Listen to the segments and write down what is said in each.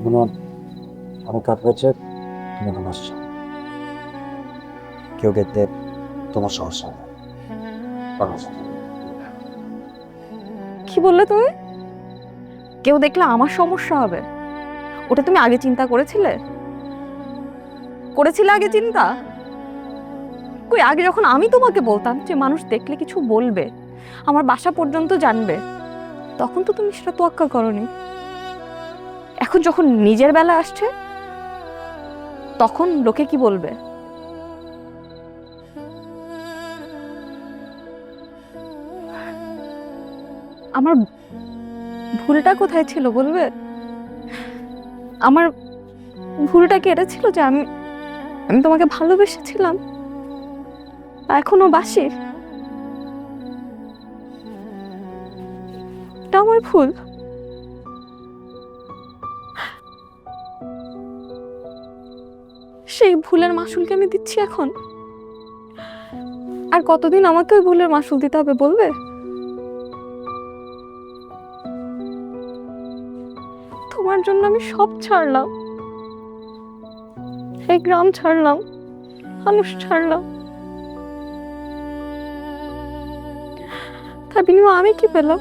মনে অনেক কাজ হয়েছে, তুমি এখন আসছো। কেউ গেতে তোমার সমস্যা হবে। পারো। কি বললে তুমি? কেউ দেখলে আমার সমস্যা হবে? ওটা তুমি আগে চিন্তা করেছিলে? করেছিলে আগে চিন্তা? কই আগে যখন আমি তোমাকে বলতাম যে মানুষ দেখলে কিছু বলবে, আমার বাসা পর্যন্ত জানবে, তখন তো তুমি সেটা তোয়াক্কা করনি। এখন যখন নিজের বেলা আসছে, তখন লোকে কি বলবে? আমার ভুলটা কোথায় ছিল বলবে? আমার ভুলটা কি এটা ছিল যে আমি আমি তোমাকে ভালোবেসেছিলাম, বা এখনো বাসি? এটা আমার ভুল। সেই ভুলের মাসুলকে আমি দিচ্ছি এখন। আর কতদিন আমাকে ওই ভুলের মাসুল দিতে হবে বলবে? তোমার জন্য আমি সব ছাড়লাম, এই গ্রাম ছাড়লাম, মানুষ ছাড়লাম। তার বিনিময়ে আমি কি পেলাম?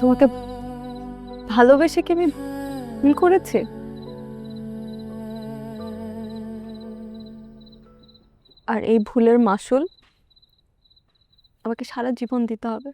তোমাকে ভালোবেসে কি আমি ভুল করেছি? আর এই ভুলের মাসুল আমাকে সারা জীবন দিতে হবে।